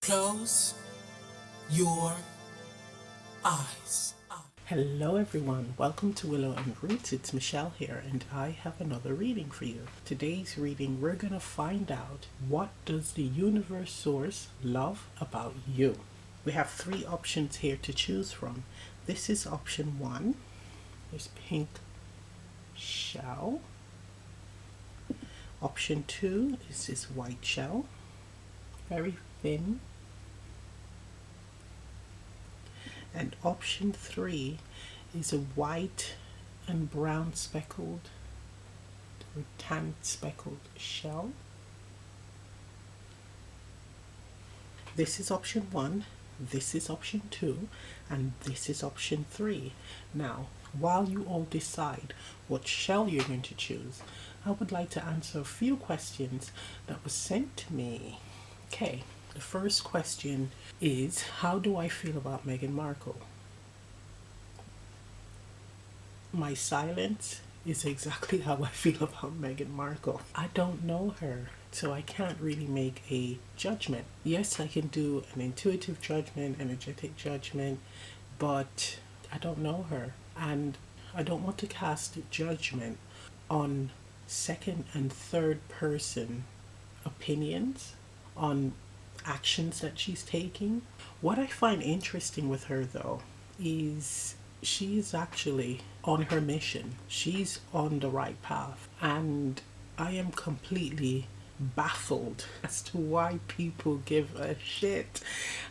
Close your eyes. Hello everyone, welcome to Willow and Roots. It's Michelle here and I have another reading for you. Today's reading we're going to find out, what does the universe source love about you? We have three options here to choose from. This is option 1. There's pink shell. Option 2 is this white shell, very thin. And option 3 is a white and brown speckled or tan speckled shell. This is option 1, this is option 2, and this is option 3. Now, while you all decide what shell you're going to choose, I would like to answer a few questions that were sent to me. Okay. The first question is, how do I feel about Meghan Markle? My silence is exactly how I feel about Meghan Markle. I don't know her, so I can't really make a judgment. Yes, I can do an intuitive judgment, energetic judgment, but I don't know her. And I don't want to cast judgment on second and third person opinions on actions that she's taking. What I find interesting with her though is she is actually on her mission. She's on the right path, and I am completely baffled as to why people give a shit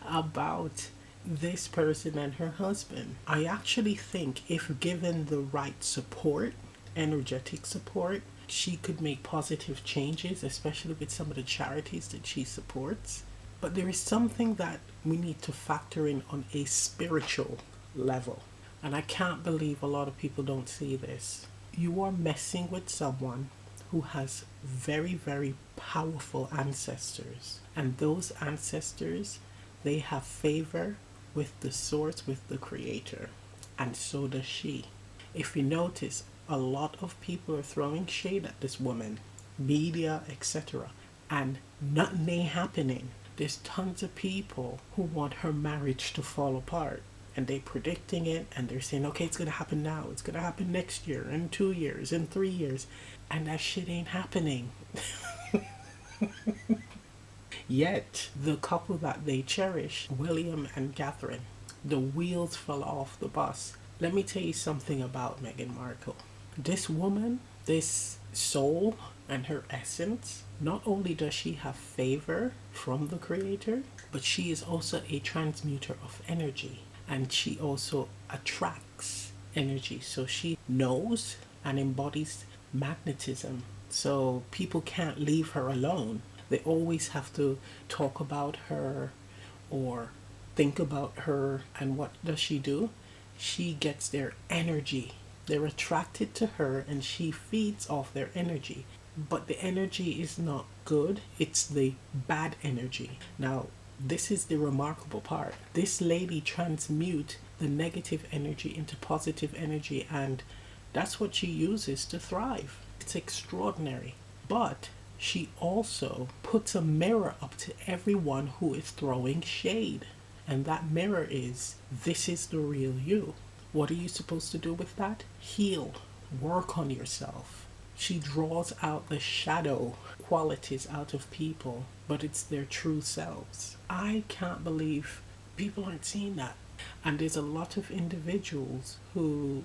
about this person and her husband. I actually think if given the right support, energetic support, she could make positive changes, especially with some of the charities that she supports. But there is something that we need to factor in on a spiritual level. And I can't believe a lot of people don't see this. You are messing with someone who has very, very powerful ancestors. And those ancestors, they have favor with the source, with the creator. And so does she. If you notice, a lot of people are throwing shade at this woman, media, etc. And nothing ain't happening. There's tons of people who want her marriage to fall apart, and they're predicting it, and they're saying, okay, it's going to happen now, it's going to happen next year, in 2 years, in 3 years, and that shit ain't happening. Yet, the couple that they cherish, William and Catherine, the wheels fell off the bus. Let me tell you something about Meghan Markle. This woman, this soul and her essence, not only does she have favor from the creator, but she is also a transmuter of energy, and she also attracts energy. So she knows and embodies magnetism. So people can't leave her alone. They always have to talk about her or think about her. And what does she do? She gets their energy. They're attracted to her and she feeds off their energy. But the energy is not good, it's the bad energy. Now, this is the remarkable part. This lady transmutes the negative energy into positive energy, and that's what she uses to thrive. It's extraordinary. But she also puts a mirror up to everyone who is throwing shade. And that mirror is, this is the real you. What are you supposed to do with that? Heal. Work on yourself. She draws out the shadow qualities out of people, but it's their true selves. I can't believe people aren't seeing that. And there's a lot of individuals who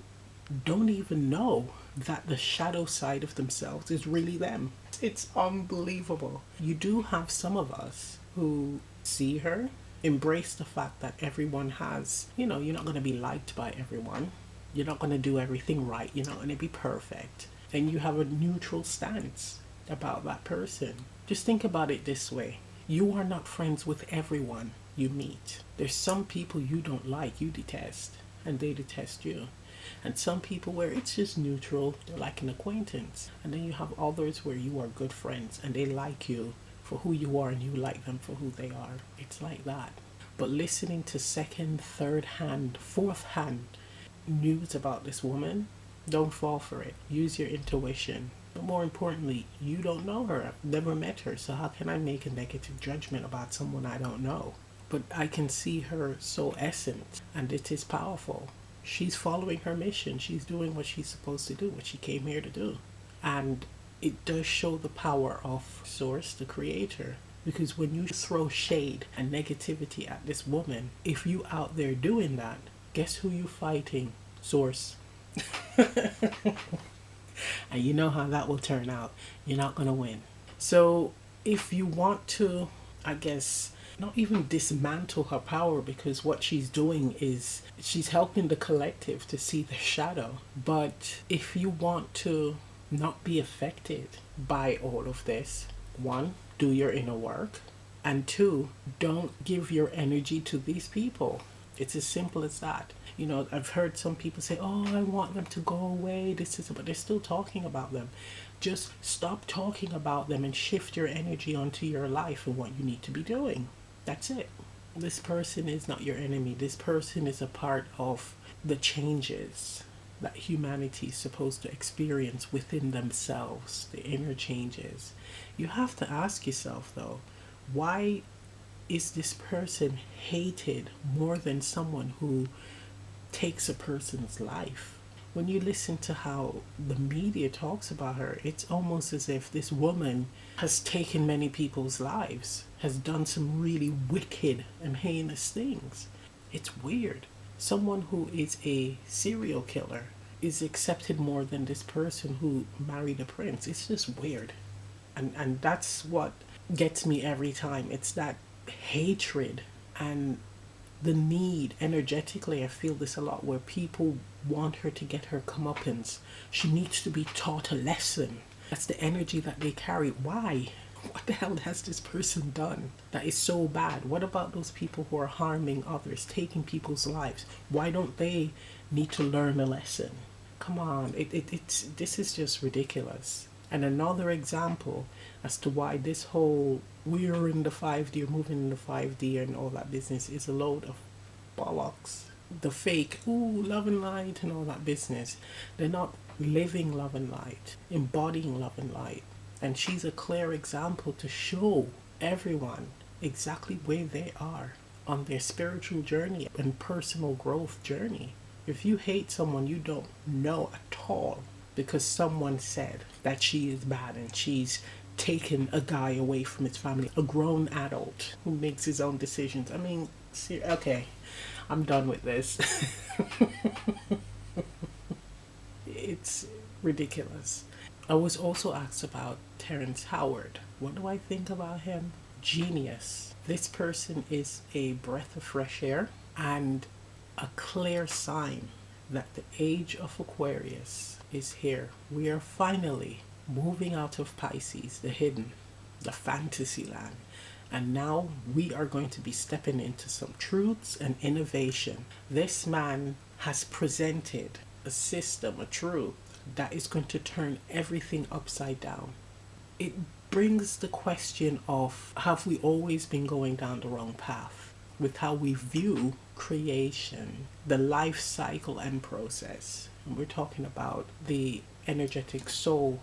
don't even know that the shadow side of themselves is really them. It's unbelievable. You do have some of us who see her, embrace the fact that everyone has, you're not going to be liked by everyone. You're not going to do everything right. You're not going to be perfect. And you have a neutral stance about that person. Just think about it this way. You are not friends with everyone you meet. There's some people you don't like, you detest, and they detest you. And some people where it's just neutral, they're like an acquaintance. And then you have others where you are good friends and they like you for who you are and you like them for who they are. It's like that. But listening to second, third hand, fourth hand news about this woman, don't fall for it. Use your intuition. But more importantly, you don't know her. I've never met her. So how can I make a negative judgment about someone I don't know? But I can see her soul essence, and it is powerful. She's following her mission. She's doing what she's supposed to do, what she came here to do. And it does show the power of Source, the creator. Because when you throw shade and negativity at this woman, if you out there doing that, guess who you fighting? Source. And you know how that will turn out. You're not going to win. So if you want to, I guess, not even dismantle her power, because what she's doing is she's helping the collective to see the shadow. But if you want to not be affected by all of this, one, do your inner work, and two, don't give your energy to these people. It's as simple as that. You know, I've heard some people say, oh, I want them to go away, this is, but they're still talking about them. Just stop talking about them and shift your energy onto your life and what you need to be doing. That's it. This person is not your enemy. This person is a part of the changes that humanity is supposed to experience within themselves, the inner changes. You have to ask yourself, though, why is this person hated more than someone who takes a person's life? When you listen to how the media talks about her, it's almost as if this woman has taken many people's lives, has done some really wicked and heinous things. It's weird. Someone who is a serial killer is accepted more than this person who married a prince. It's just weird. And that's what gets me every time. It's that hatred and the need energetically. I feel this a lot, where people want her to get her comeuppance. She needs to be taught a lesson. That's the energy that they carry. Why? What the hell has this person done that is so bad? What about those people who are harming others, taking people's lives? Why don't they need to learn a lesson? Come on, it's this is just ridiculous. And another example as to why this whole we're in the 5D or moving in the 5D and all that business is a load of bollocks. The fake, ooh, love and light and all that business. They're not living love and light, embodying love and light. And she's a clear example to show everyone exactly where they are on their spiritual journey and personal growth journey. If you hate someone you don't know at all because someone said that she is bad and she's taken a guy away from his family, a grown adult who makes his own decisions. I mean, okay, I'm done with this. It's ridiculous. I was also asked about Terrence Howard. What do I think about him? Genius. This person is a breath of fresh air and a clear sign that the age of Aquarius is here. We are finally moving out of Pisces, the hidden, the fantasy land. And now we are going to be stepping into some truths and innovation. This man has presented a system, a truth that is going to turn everything upside down. It brings the question of, have we always been going down the wrong path with how we view creation, the life cycle and process? And we're talking about the energetic soul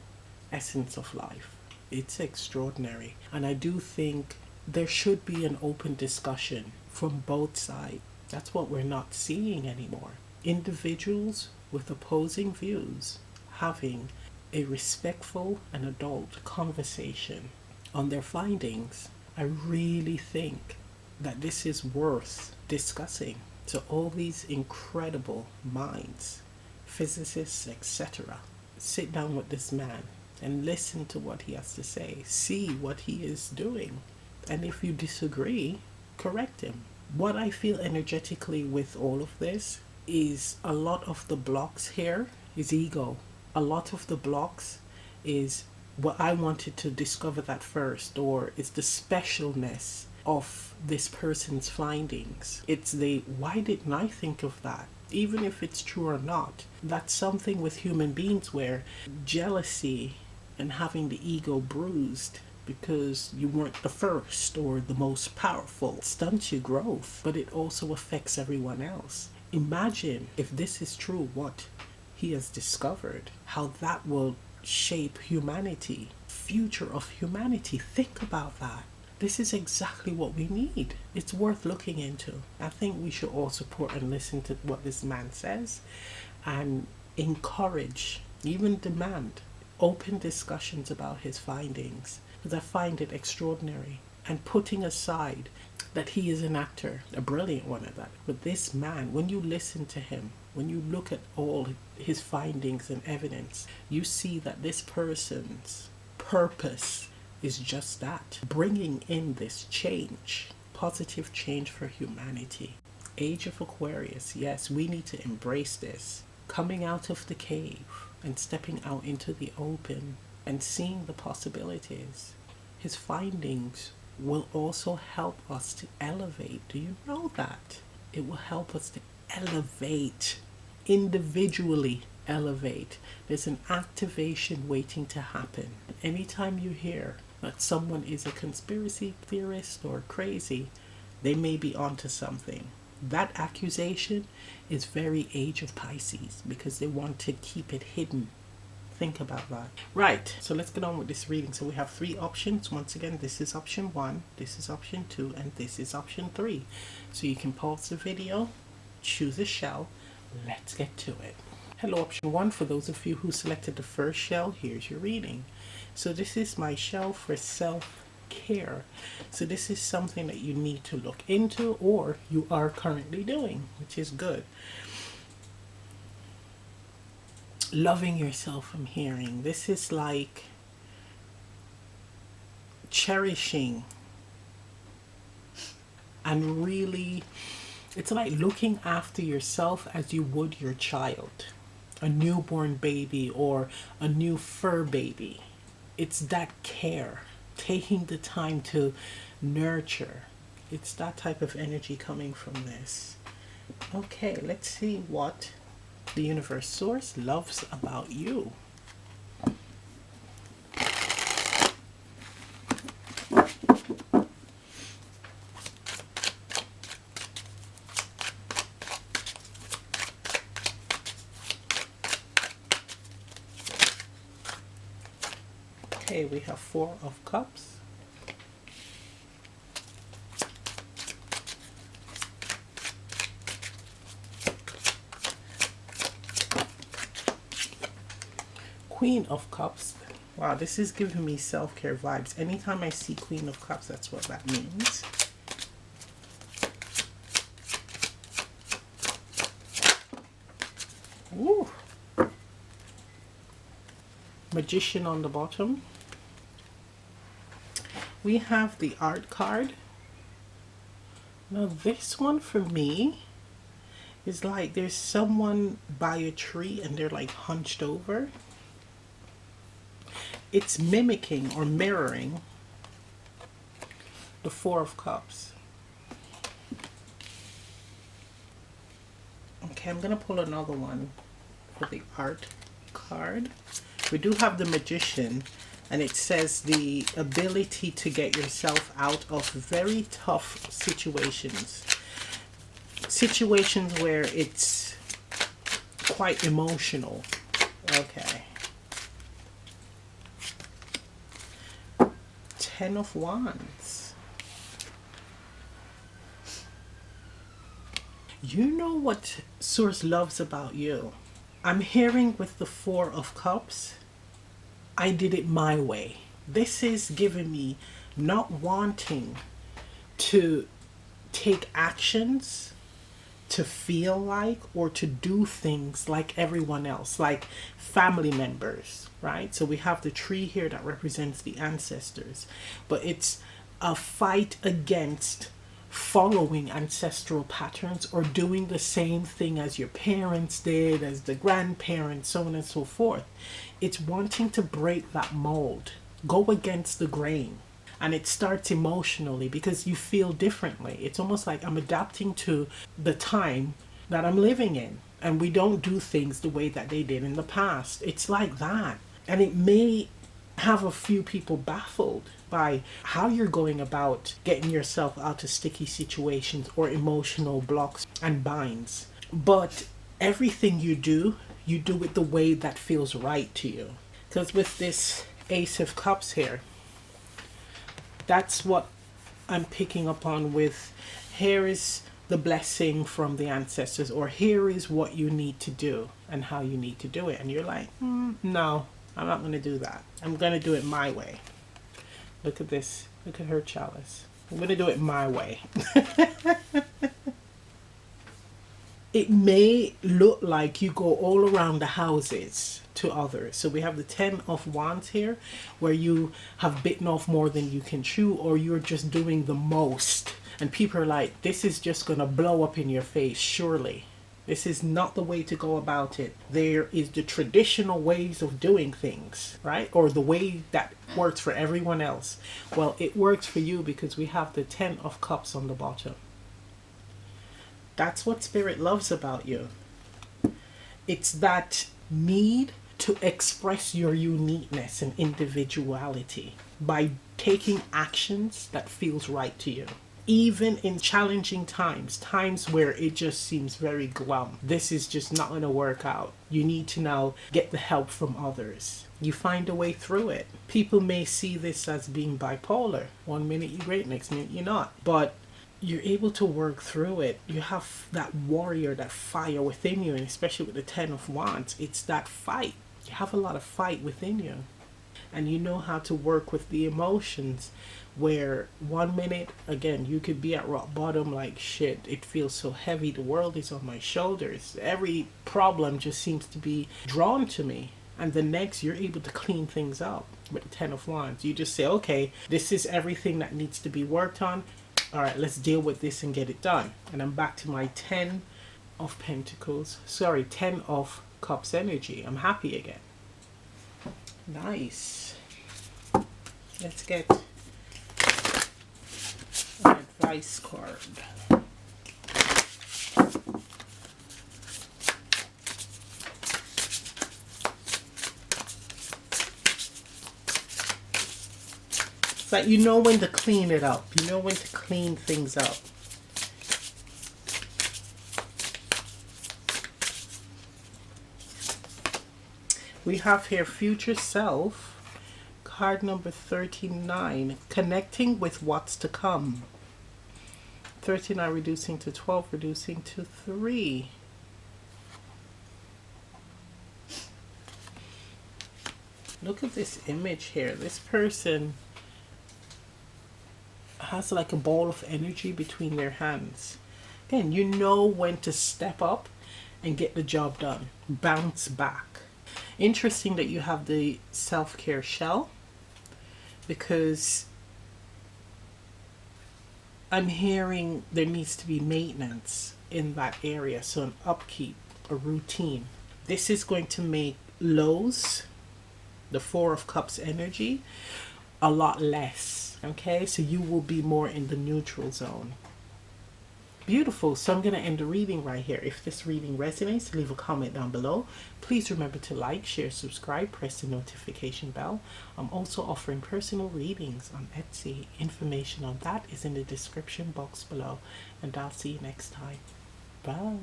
essence of life. It's extraordinary. And I do think there should be an open discussion from both sides. That's what we're not seeing anymore. Individuals with opposing views having a respectful and adult conversation on their findings. I really think that this is worth discussing. So all these incredible minds, physicists, etc., sit down with this man and listen to what he has to say, see what he is doing, and if you disagree, correct him. What I feel energetically with all of this is a lot of the blocks here is ego. A lot of the blocks is what I wanted to discover that first, or it's the specialness of this person's findings. It's the, why didn't I think of that? Even if it's true or not, that's something with human beings where jealousy and having the ego bruised because you weren't the first or the most powerful stunts your growth, but it also affects everyone else. Imagine if this is true, what he has discovered, how that will shape humanity, future of humanity. Think about that. This is exactly what we need. It's worth looking into. I think we should all support and listen to what this man says and encourage, even demand, open discussions about his findings, because I find it extraordinary. And putting aside that he is an actor, a brilliant one at that, but this man, when you listen to him, when you look at all his findings and evidence, you see that this person's purpose is just that, bringing in this change, positive change for humanity. Age of Aquarius, yes, we need to embrace this. Coming out of the cave and stepping out into the open and seeing the possibilities. His findings will also help us to elevate. Do you know that? It will help us to elevate, individually elevate. There's an activation waiting to happen. Anytime you hear that someone is a conspiracy theorist or crazy, they may be onto something. That accusation is very Age of Pisces because they want to keep it hidden. Think about that. Right, so let's get on with this reading. So we have 3 options. Once again, this is option 1, this is option 2, and this is option 3. So you can pause the video, choose a shell. Let's get to it. Hello, option 1. For those of you who selected the first shell, here's your reading. So this is my shell for self-care. So this is something that you need to look into or you are currently doing, which is good. Loving yourself, I'm hearing. This is like cherishing and really, it's like looking after yourself as you would your child, a newborn baby or a new fur baby. It's that care, taking the time to nurture. It's that type of energy coming from this. Okay, let's see what the universe source loves about you. Okay, we have 4 of Cups. Queen of Cups. Wow, this is giving me self-care vibes. Anytime I see Queen of Cups, that's what that means. Ooh. Magician on the bottom. We have the art card. Now this one for me is like there's someone by a tree and they're like hunched over. It's mimicking or mirroring the 4 of Cups. Okay, I'm going to pull another one for the art card. We do have the Magician, and it says the ability to get yourself out of very tough situations. Situations where it's quite emotional. Okay. 10 of Wands. You know what Source loves about you? I'm hearing with the 4 of Cups, I did it my way. This is giving me not wanting to take actions to feel like or to do things like everyone else, like family members, right? So we have the tree here that represents the ancestors, but it's a fight against following ancestral patterns or doing the same thing as your parents did, as the grandparents, so on and so forth. It's wanting to break that mold, go against the grain. And it starts emotionally because you feel differently. It's almost like I'm adapting to the time that I'm living in. And we don't do things the way that they did in the past. It's like that. And it may have a few people baffled by how you're going about getting yourself out of sticky situations or emotional blocks and binds. But everything you do it the way that feels right to you. Because with this Ace of Cups here, that's what I'm picking up on with, here is the blessing from the ancestors, or here is what you need to do and how you need to do it. And you're like, no, I'm not going to do that. I'm going to do it my way. Look at this. Look at her chalice. I'm going to do it my way. It may look like you go all around the houses to others. So we have the 10 of Wands here, where you have bitten off more than you can chew, or you're just doing the most. And people are like, this is just going to blow up in your face, surely. This is not the way to go about it. There is the traditional ways of doing things, right? Or the way that works for everyone else. Well, it works for you because we have the 10 of Cups on the bottom. That's what Spirit loves about you. It's that need to express your uniqueness and individuality by taking actions that feels right to you. Even in challenging times, times where it just seems very glum. This is just not going to work out. You need to now get the help from others. You find a way through it. People may see this as being bipolar. 1 minute you're great, next minute you're not. But you're able to work through it. You have that warrior, that fire within you, and especially with the 10 of Wands, it's that fight. You have a lot of fight within you. And you know how to work with the emotions, where 1 minute, again, you could be at rock bottom, like, shit, it feels so heavy, the world is on my shoulders, every problem just seems to be drawn to me. And the next, you're able to clean things up with the 10 of Wands. You just say, okay, this is everything that needs to be worked on. All right, let's deal with this and get it done. And I'm back to my 10 of Pentacles. Sorry, 10 of Cups energy. I'm happy again. Nice. Let's get an advice card. It's like you know when to clean it up. You know when to clean things up. We have here Future Self, card number 39, connecting with what's to come. 39 reducing to 12, reducing to 3. Look at this image here. This person has like a ball of energy between their hands. Again, you know when to step up and get the job done. Bounce back. Interesting that you have the self-care shell, because I'm hearing there needs to be maintenance in that area. So an upkeep, a routine. This is going to make lows, the 4 of Cups energy, a lot less. Okay, so you will be more in the neutral zone. Beautiful. So I'm going to end the reading right here. If this reading resonates, leave a comment down below. Please remember to like, share, subscribe, press the notification bell. I'm also offering personal readings on Etsy. Information on that is in the description box below. And I'll see you next time. Bye.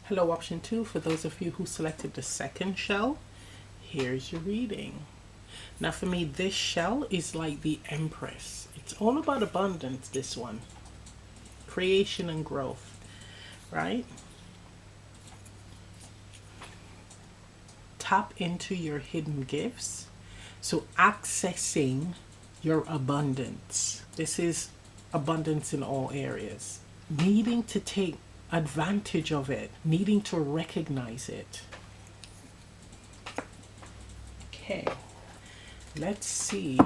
Hello, option 2. For those of you who selected the second shell, here's your reading. Now for me, this shell is like the Empress. It's all about abundance, this one. Creation and growth, right? Tap into your hidden gifts. So accessing your abundance. This is abundance in all areas. Needing to take advantage of it. Needing to recognize it. Okay. Let's see.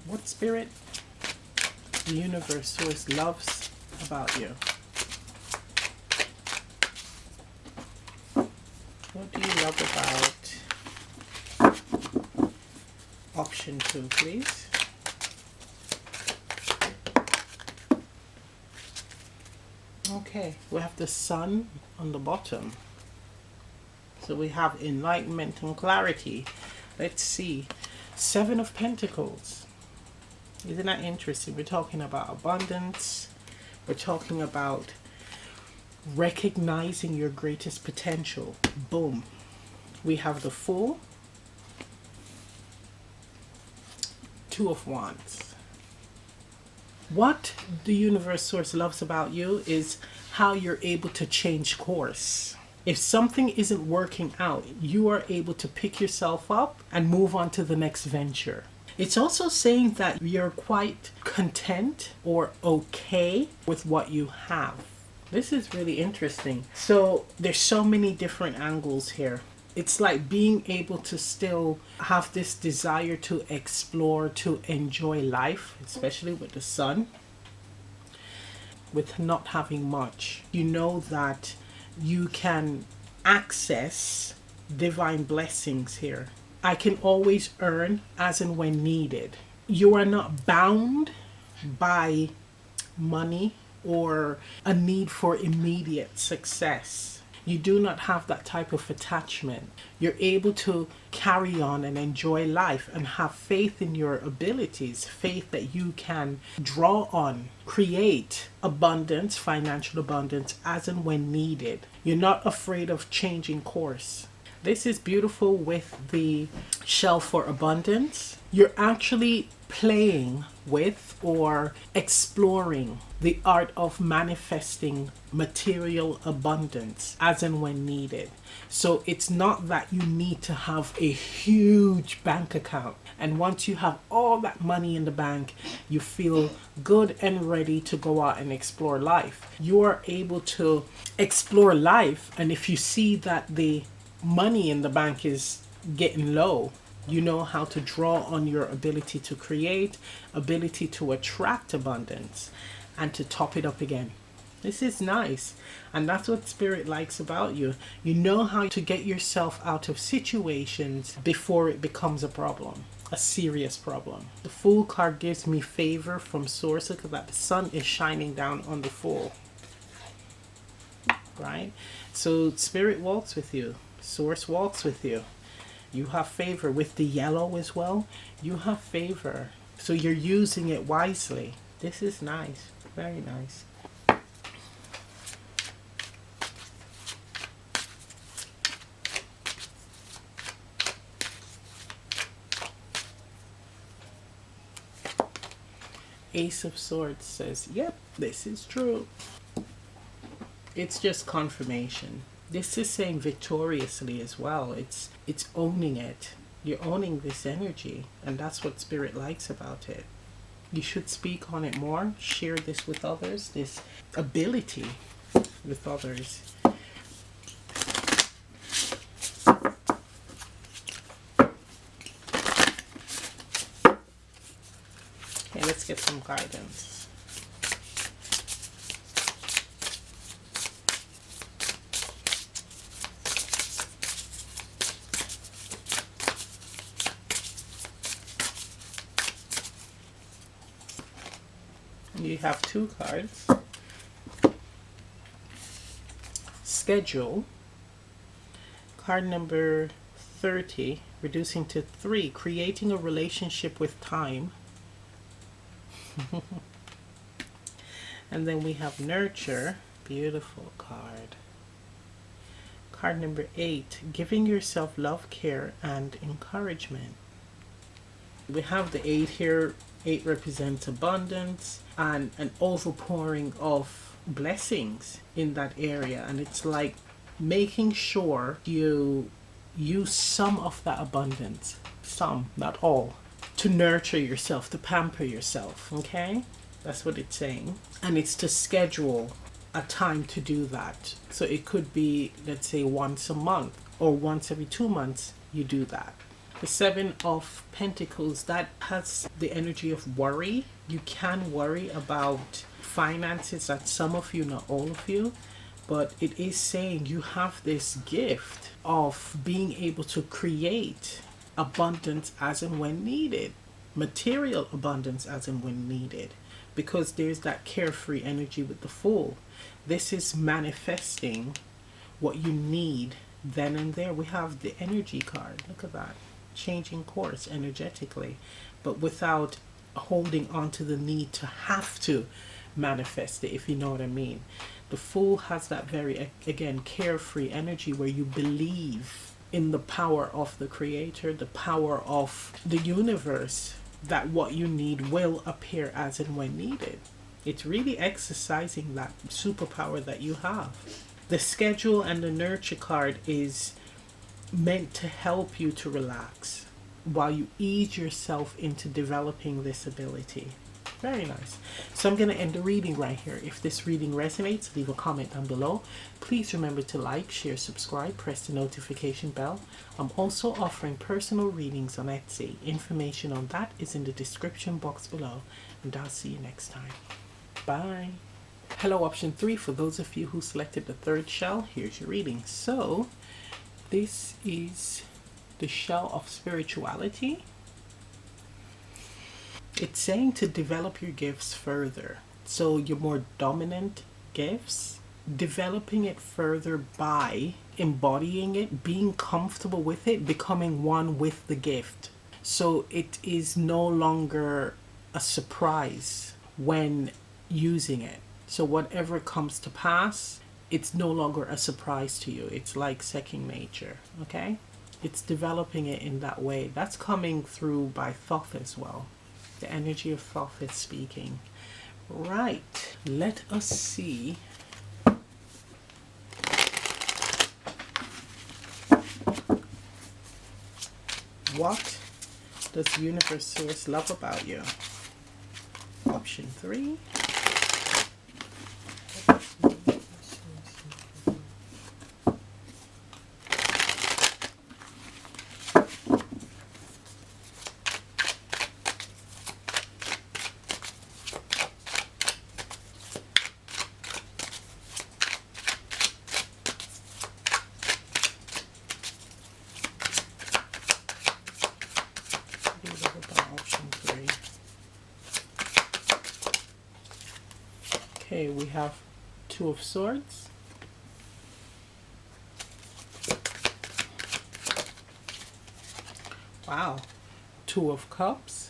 What spirit the universe source loves about you? What do you love about option 2, please? Okay, we have the Sun on the bottom. So we have enlightenment and clarity. Let's see. 7 of Pentacles. Isn't that interesting? We're talking about abundance. We're talking about recognizing your greatest potential. Boom. We have the Fool, Two of Wands. What the universe source loves about you is how you're able to change course. If something isn't working out, you are able to pick yourself up and move on to the next venture. It's also saying that you're quite content or okay with what you have. This is really interesting. So there's so many different angles here. It's like being able to still have this desire to explore, to enjoy life, especially with the sun, with not having much. You know that you can access divine blessings here. I can always earn as and when needed. You are not bound by money or a need for immediate success. You do not have that type of attachment. You're able to carry on and enjoy life and have faith in your abilities, faith that you can draw on, create abundance, financial abundance as and when needed. You're not afraid of changing course. This is beautiful with the shell for abundance. You're actually playing with or exploring the art of manifesting material abundance as and when needed. So it's not that you need to have a huge bank account, and once you have all that money in the bank, you feel good and ready to go out and explore life. You are able to explore life, and if you see that the money in the bank is getting low, you know how to draw on your ability to create, ability to attract abundance, and to top it up again. This is nice. And that's what Spirit likes about you. You know how to get yourself out of situations before it becomes a problem, a serious problem. The Fool card gives me favor from Source because that the sun is shining down on the Fool. Right? So Spirit walks with you. Source walks with you. You have favor with the yellow as well. You have favor. So you're using it wisely. This is nice. Very nice. Ace of Swords says, yep, this is true. It's just confirmation. This is saying victoriously as well. It's owning it. You're owning this energy, and that's what Spirit likes about it. You should speak on it more, share this with others, this ability with others. Okay, let's get some guidance. You have two cards. Schedule. Card number 30, reducing to 3, creating a relationship with time. And then we have nurture. Beautiful card. Card number 8, giving yourself love, care, and encouragement. We have the 8 here. 8 represents abundance and an overpouring of blessings in that area, and it's like making sure you use some of that abundance, some, not all, to nurture yourself, to pamper yourself. Okay, that's what it's saying. And it's to schedule a time to do that. So it could be, let's say, once a month or once every 2 months you do that. The 7 of Pentacles, that has the energy of worry. You can worry about finances, that some of you, not all of you, but it is saying you have this gift of being able to create abundance as and when needed, material abundance as and when needed, because there's that carefree energy with the Fool. This is manifesting what you need then and there. We have the energy card. Look at that. Changing course energetically, but without holding on to the need to have to manifest it, if you know what I mean. The Fool has that very, again, carefree energy where you believe in the power of the Creator, the power of the universe, that what you need will appear as and when needed. It's really exercising that superpower that you have. The Schedule and the Nurture card is meant to help you to relax while you ease yourself into developing this ability. Very nice. So I'm going to end the reading right here. If this reading resonates, leave a comment down below. Please remember to like, share, subscribe, press the notification bell. I'm also offering personal readings on Etsy. Information on that is in the description box below. And I'll see you next time. Bye. Hello, option 3. For those of you who selected the third shell, here's your reading. So this is the shell of spirituality. It's saying to develop your gifts further. So your more dominant gifts, developing it further by embodying it, being comfortable with it, becoming one with the gift. So it is no longer a surprise when using it. So whatever comes to pass, it's no longer a surprise to you. It's like second nature, okay? It's developing it in that way. That's coming through by Thoth as well. The energy of Thoth is speaking. Right, let us see what does Universe Source love about you. Option 3. Okay, we have Two of Swords, wow, Two of Cups,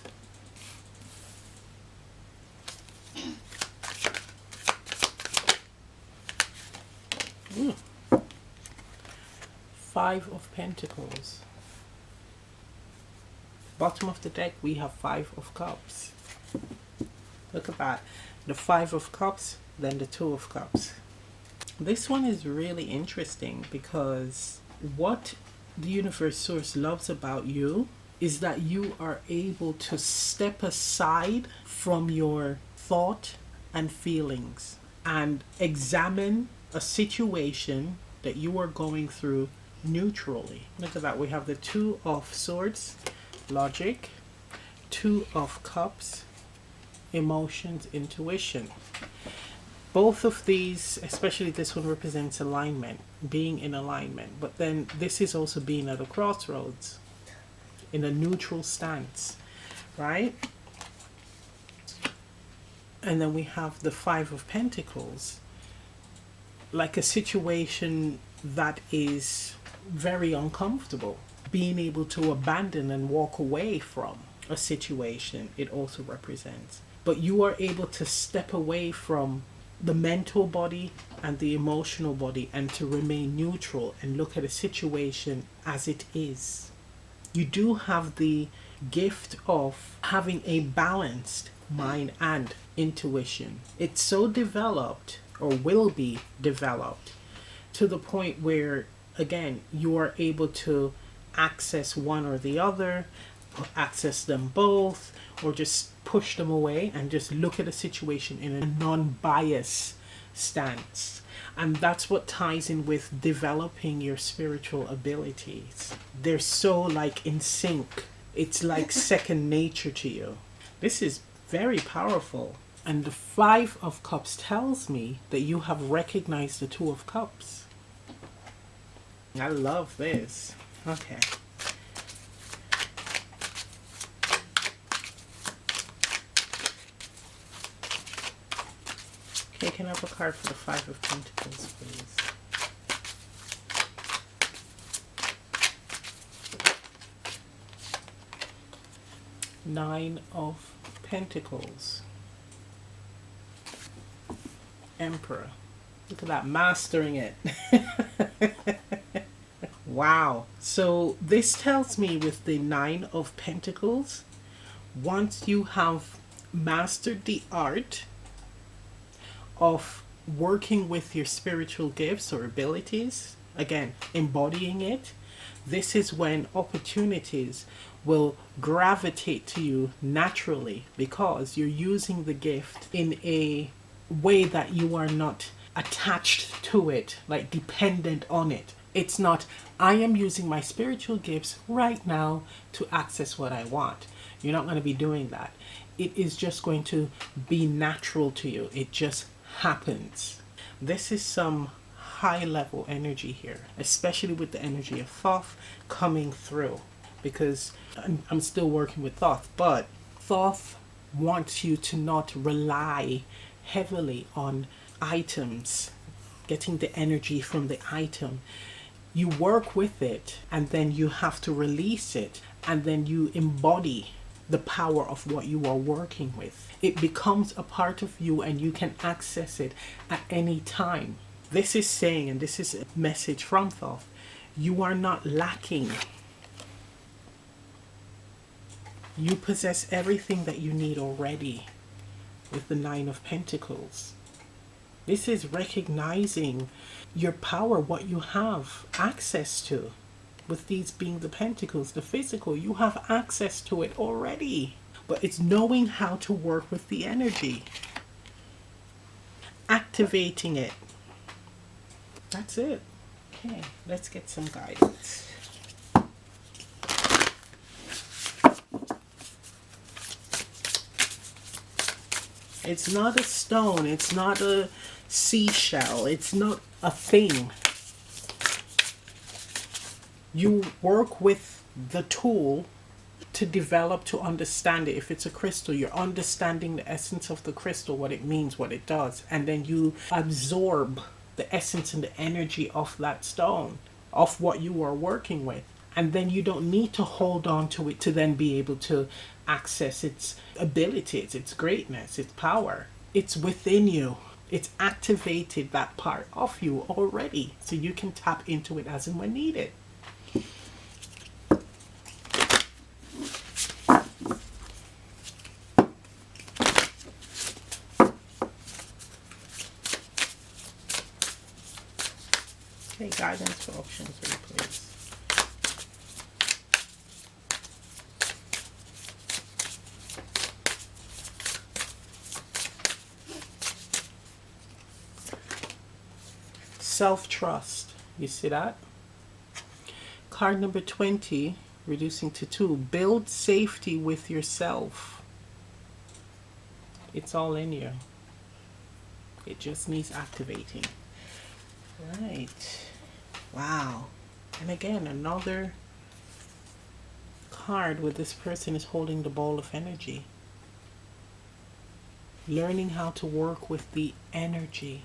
Five of Pentacles. Bottom of the deck we have Five of Cups. Look at that. The Five of Cups, then the Two of Cups. This one is really interesting because what the Universe Source loves about you is that you are able to step aside from your thought and feelings and examine a situation that you are going through neutrally. Look at that. We have the Two of Swords, logic, Two of Cups, emotions, intuition. Both of these, especially this one, represents alignment, being in alignment. But then this is also being at a crossroads, in a neutral stance, right? And then we have the Five of Pentacles, like a situation that is very uncomfortable. Being able to abandon and walk away from a situation, it also represents. But you are able to step away from the mental body and the emotional body and to remain neutral and look at a situation as it is. You do have the gift of having a balanced mind and intuition. It's so developed, or will be developed, to the point where, again, you are able to access one or the other, or access them both, or just push them away and just look at a situation in a non-biased stance. And that's what ties in with developing your spiritual abilities. They're so like in sync. It's like second nature to you. This is very powerful. And the Five of Cups tells me that you have recognized the Two of Cups. I love this. Okay. Okay, can I have a card for the Five of Pentacles, please? Nine of Pentacles. Emperor. Look at that, mastering it. Wow. So this tells me with the Nine of Pentacles, once you have mastered the art of working with your spiritual gifts or abilities, again, embodying it, this is when opportunities will gravitate to you naturally because you're using the gift in a way that you are not attached to it, like dependent on it. It's not, I am using my spiritual gifts right now to access what I want. You're not going to be doing that. It is just going to be natural to you. It just happens. This is some high level energy here, especially with the energy of Thoth coming through, because I'm still working with Thoth, but Thoth wants you to not rely heavily on items, getting the energy from the item. You work with it and then you have to release it, and then you embody the power of what you are working with. It becomes a part of you and you can access it at any time. This is saying, and this is a message from Thoth, you are not lacking. You possess everything that you need already with the Nine of Pentacles. This is recognizing your power, what you have access to. With these being the Pentacles, the physical, you have access to it already. But it's knowing how to work with the energy. Activating it. That's it. Okay, let's get some guidance. It's not a stone. It's not a seashell. It's not a thing. You work with the tool to develop, to understand it. If it's a crystal, you're understanding the essence of the crystal, what it means, what it does. And then you absorb the essence and the energy of that stone, of what you are working with. And then you don't need to hold on to it to then be able to access its abilities, its greatness, its power. It's within you. It's activated that part of you already. So you can tap into it as and when needed. Okay, guidance for option 3, please. Self-trust. You see that? Card number 20, reducing to 2. Build safety with yourself. It's all in you. It just needs activating. Right. Wow. And again, another card where this person is holding the ball of energy. Learning how to work with the energy.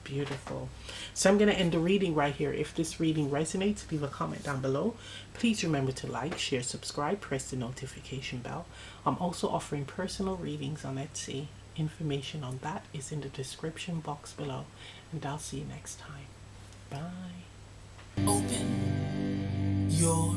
Beautiful. So I'm going to end the reading right here. If this reading resonates, leave a comment down below. Please remember to like, share, subscribe, press the notification bell. I'm also offering personal readings on Etsy. Information on that is in the description box below. And I'll see you next time. Bye. Open your